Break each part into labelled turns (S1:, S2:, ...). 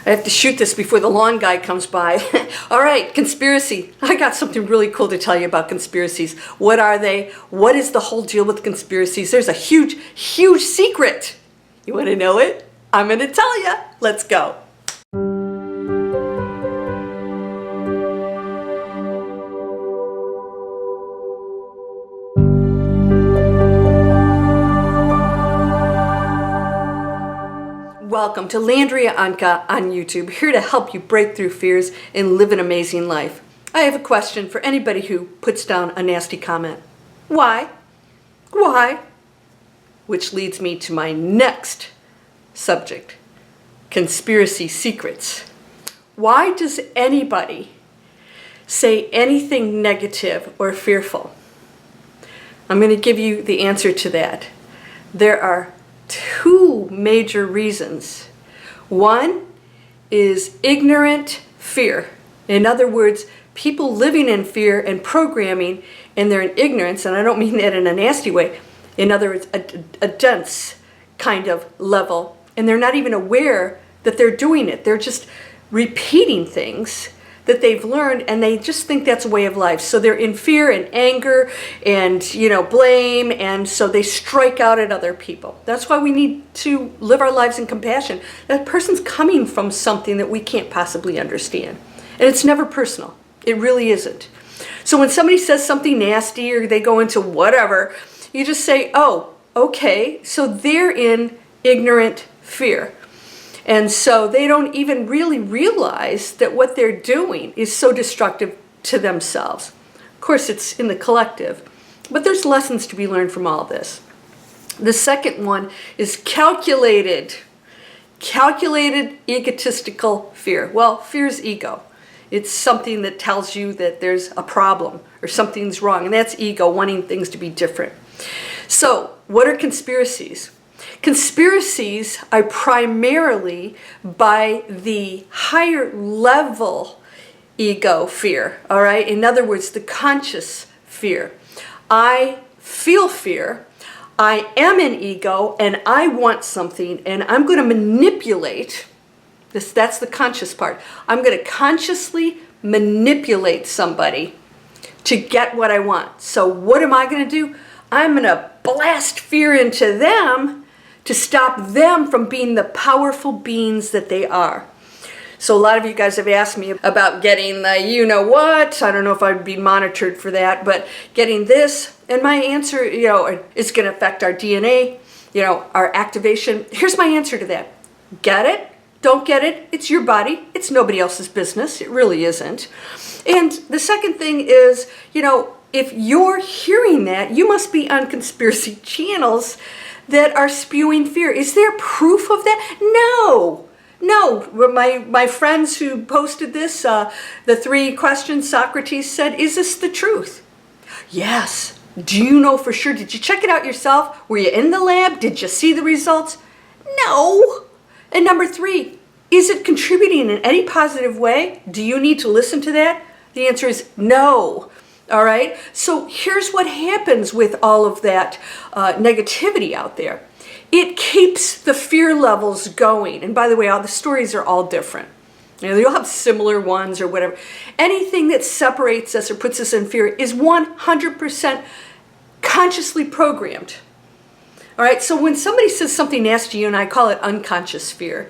S1: I have to shoot this before the lawn guy comes by. All right, conspiracy. I got something really cool to tell you about conspiracies. What are they? What is the whole deal with conspiracies? There's a huge, huge secret. You want to know it? I'm going to tell you. Let's go. Welcome to Landria Onkka on YouTube, here to help you break through fears and live an amazing life. I have a question for anybody who puts down a nasty comment. Why? Why? Which leads me to my next subject, conspiracy secrets. Why does anybody say anything negative or fearful? I'm going to give you the answer to that. There are two major reasons. One is ignorant fear. In other words, people living in fear and programming, and they're in ignorance, and I don't mean that in a nasty way. In other words, a dense kind of level, and they're not even aware that they're doing it. They're just repeating things that they've learned, and they just think that's a way of life. So they're in fear and anger and, blame, and so they strike out at other people. That's why we need to live our lives in compassion. That person's coming from something that we can't possibly understand. And it's never personal. It really isn't. So when somebody says something nasty or they go into whatever, you just say, oh, okay, so they're in ignorant fear. And so they don't even really realize that what they're doing is so destructive to themselves. Of course, it's in the collective, but there's lessons to be learned from all of this. The second one is calculated egotistical fear. Well, fear is ego. It's something that tells you that there's a problem or something's wrong, and that's ego, wanting things to be different. So, what are conspiracies? Conspiracies are primarily by the higher level ego fear, all right? In other words, the conscious fear. I feel fear, I am an ego, and I want something, and I'm going to manipulate this. That's the conscious part. I'm going to consciously manipulate somebody to get what I want. So what am I going to do? I'm going to blast fear into them to stop them from being the powerful beings that they are. So a lot of you guys have asked me about getting the you-know-what. I don't know if I'd be monitored for that, but getting this. And my answer, is going to affect our DNA, our activation. Here's my answer to that. Get it? Don't get it? It's your body. It's nobody else's business. It really isn't. And the second thing is, if you're hearing that, you must be on conspiracy channels that are spewing fear. Is there proof of that? No. My friends who posted this, the 3 questions Socrates said, is this the truth? Yes. Do you know for sure? Did you check it out yourself? Were you in the lab? Did you see the results? No. And number 3, is it contributing in any positive way? Do you need to listen to that? The answer is no. All right, so here's what happens with all of that negativity out there. It keeps the fear levels going. And by the way, all the stories are all different. You'll have similar ones or whatever. Anything that separates us or puts us in fear is 100% consciously programmed. All right, so when somebody says something nasty to you, and I call it unconscious fear,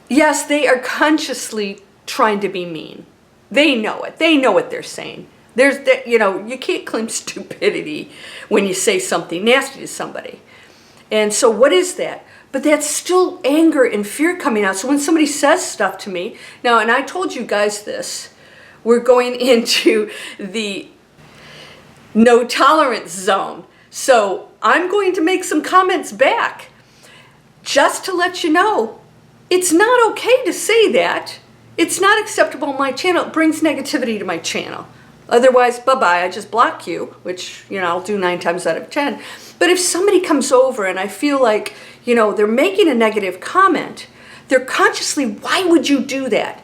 S1: yes, they are consciously trying to be mean. They know it. They know what they're saying. There's that, you can't claim stupidity when you say something nasty to somebody. And so what is that? But that's still anger and fear coming out. So when somebody says stuff to me, now, and I told you guys this, we're going into the no tolerance zone. So I'm going to make some comments back just to let you know it's not okay to say that. It's not acceptable on my channel. It brings negativity to my channel. Otherwise, bye-bye, I just block you, which, I'll do 9 times out of 10. But if somebody comes over and I feel like, they're making a negative comment, they're consciously, why would you do that?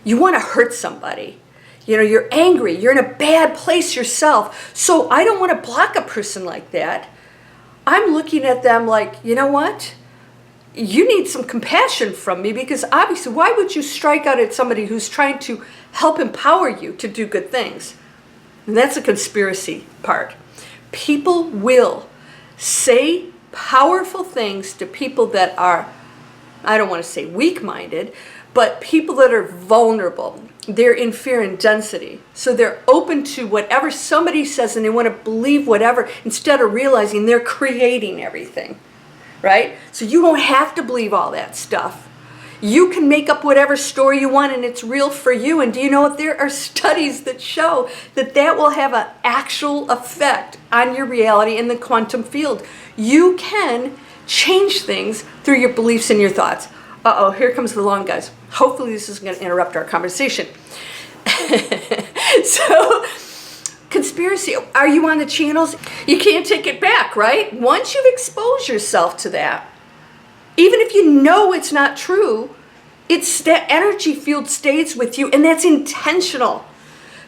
S1: You want to hurt somebody. You're angry. You're in a bad place yourself. So I don't want to block a person like that. I'm looking at them like, you know what? you need some compassion from me, because obviously, why would you strike out at somebody who's trying to help empower you to do good things? And that's a conspiracy part. People will say powerful things to people that are, I don't want to say weak-minded, but people that are vulnerable. They're in fear and density. So they're open to whatever somebody says, and they want to believe whatever, instead of realizing they're creating everything, right? So you don't have to believe all that stuff. You can make up whatever story you want, and it's real for you. And do you know what? There are studies that show that that will have an actual effect on your reality in the quantum field. You can change things through your beliefs and your thoughts. Uh-oh, here comes the alarm, guys. Hopefully this isn't going to interrupt our conversation. So, conspiracy, are you on the channels? You can't take it back, right? Once you've exposed yourself to that, even if you know it's not true, it's that energy field stays with you, and that's intentional.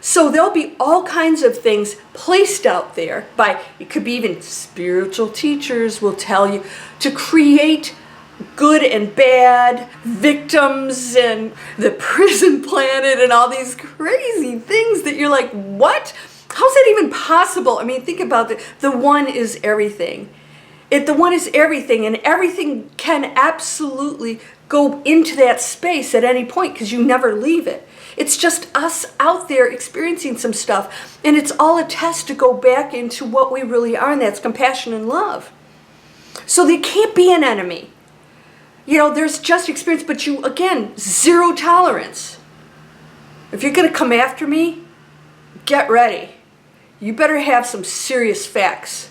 S1: So there'll be all kinds of things placed out there by, it could be even spiritual teachers will tell you to create good and bad victims and the prison planet and all these crazy things that you're like, what? How's that even possible? I mean, think about it. The one is everything. The one is everything, and everything can absolutely go into that space at any point because you never leave it. It's just us out there experiencing some stuff, and it's all a test to go back into what we really are, and that's compassion and love. So there can't be an enemy. You know, there's just experience, but you, again, zero tolerance. If you're going to come after me, get ready. You better have some serious facts.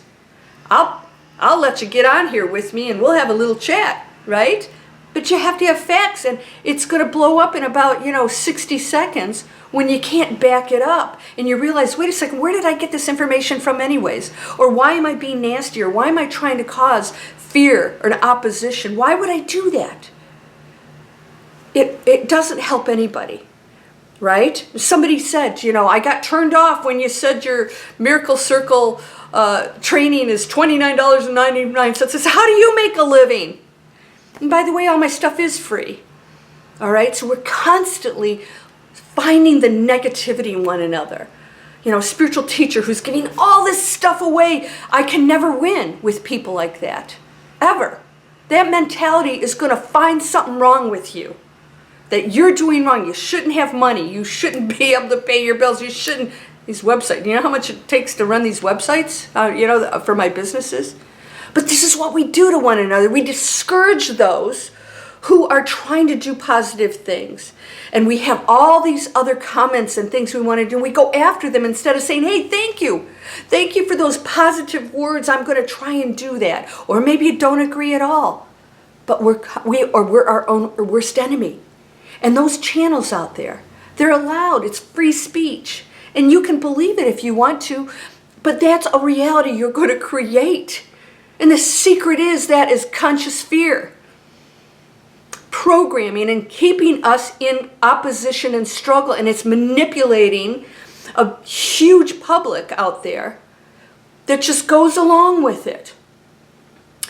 S1: I'll let you get on here with me and we'll have a little chat, right? But you have to have facts, and it's going to blow up in about, 60 seconds when you can't back it up. And you realize, wait a second, where did I get this information from anyways? Or why am I being nasty? Or why am I trying to cause fear or an opposition? Why would I do that? It doesn't help anybody, right? Somebody said, I got turned off when you said your Miracle Circle training is $29.99. I said, how do you make a living? And by the way, all my stuff is free. All right? So we're constantly finding the negativity in one another. A spiritual teacher who's giving all this stuff away. I can never win with people like that. Ever. That mentality is going to find something wrong with you. That you're doing wrong. You shouldn't have money. You shouldn't be able to pay your bills. You shouldn't. These websites. You know how much it takes to run these websites? For my businesses? But this is what we do to one another. We discourage those who are trying to do positive things. And we have all these other comments and things we want to do. And we go after them instead of saying, hey, thank you. Thank you for those positive words. I'm going to try and do that. Or maybe you don't agree at all. But we're our own worst enemy. And those channels out there, they're allowed. It's free speech. And you can believe it if you want to. But that's a reality you're going to create. And the secret is that is conscious fear. Programming and keeping us in opposition and struggle. And it's manipulating a huge public out there that just goes along with it.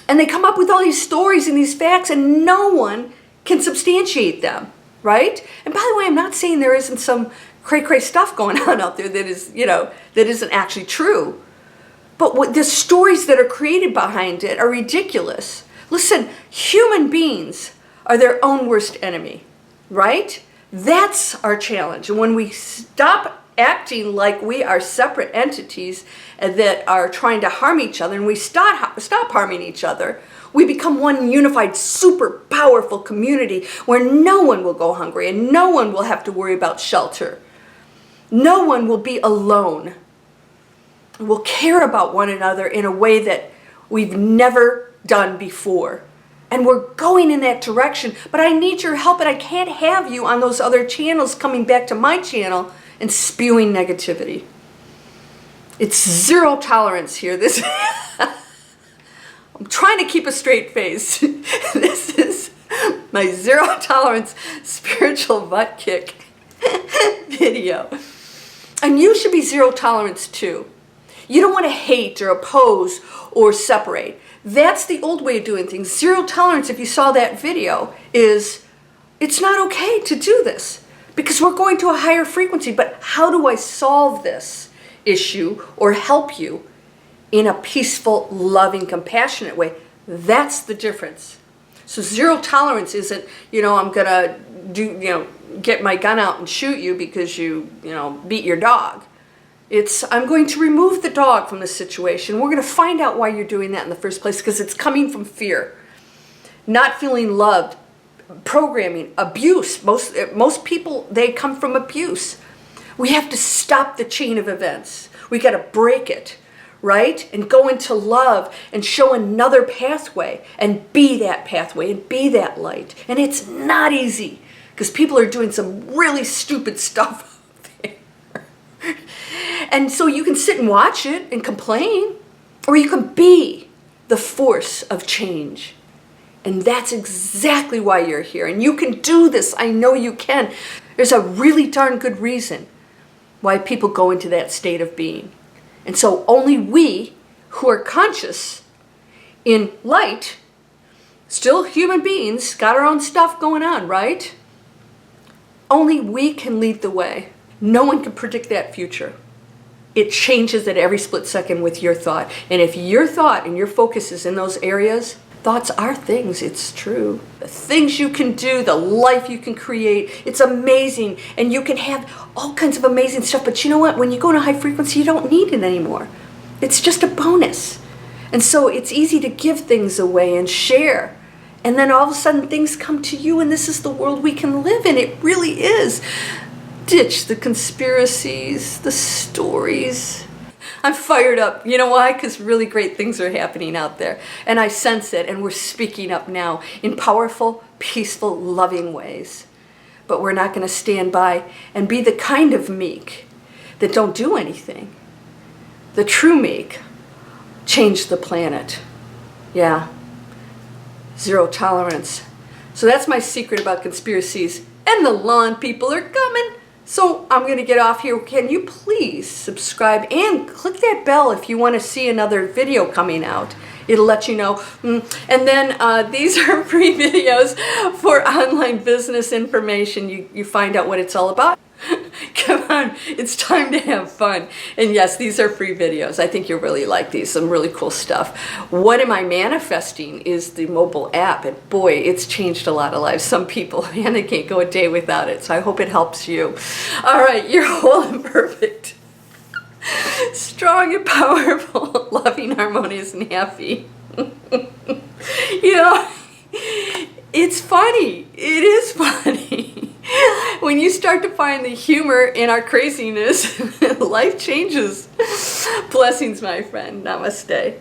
S1: And they come up with all these stories and these facts, and no one can substantiate them, right? And by the way, I'm not saying there isn't some cray-cray stuff going on out there that is, that isn't actually true. But the stories that are created behind it are ridiculous. Listen, human beings are their own worst enemy, right? That's our challenge. And when we stop acting like we are separate entities that are trying to harm each other, and we stop harming each other, we become one unified, super powerful community where no one will go hungry and no one will have to worry about shelter. No one will be alone. We'll care about one another in a way that we've never done before. And we're going in that direction. But I need your help, and I can't have you on those other channels coming back to my channel and spewing negativity. It's zero tolerance here. I'm trying to keep a straight face. This is my zero tolerance spiritual butt kick video. And you should be zero tolerance too. You don't want to hate or oppose or separate. That's the old way of doing things. Zero tolerance, if you saw that video, is it's not okay to do this because we're going to a higher frequency. But how do I solve this issue or help you in a peaceful, loving, compassionate way? That's the difference. So zero tolerance isn't, I'm going to get my gun out and shoot you because you beat your dog. It's, I'm going to remove the dog from the situation. We're going to find out why you're doing that in the first place, because it's coming from fear. Not feeling loved, programming, abuse. Most people, they come from abuse. We have to stop the chain of events. We got to break it, right? And go into love and show another pathway and be that pathway and be that light. And it's not easy because people are doing some really stupid stuff out there. And so you can sit and watch it and complain, or you can be the force of change. And that's exactly why you're here. And you can do this. I know you can. There's a really darn good reason why people go into that state of being. And so only we who are conscious in light, still human beings, got our own stuff going on, right? Only we can lead the way. No one can predict that future. It changes at every split second with your thought. And if your thought and your focus is in those areas, thoughts are things, it's true. The things you can do, the life you can create, it's amazing. And you can have all kinds of amazing stuff. But you know what? When you go in a high frequency, you don't need it anymore. It's just a bonus. And so it's easy to give things away and share. And then all of a sudden things come to you, and this is the world we can live in. It really is. Ditch the conspiracies, the stories. I'm fired up. You know why? Because really great things are happening out there. And I sense it, and we're speaking up now in powerful, peaceful, loving ways. But we're not going to stand by and be the kind of meek that don't do anything. The true meek change the planet. Yeah. Zero tolerance. So that's my secret about conspiracies. And the lawn people are coming. So I'm going to get off here. Can you please subscribe and click that bell if you want to see another video coming out. It'll let you know. And then these are free videos for online business information. You find out what it's all about. Come on, it's time to have fun. And yes, these are free videos. I think you'll really like these, some really cool stuff. What am I manifesting is the mobile app. And boy, it's changed a lot of lives. Some people, man, they can't go a day without it. So I hope it helps you. All right, you're whole and perfect. Strong and powerful, loving, harmonious, and happy. It's funny. It is funny. When you start to find the humor in our craziness, life changes. Blessings, my friend. Namaste.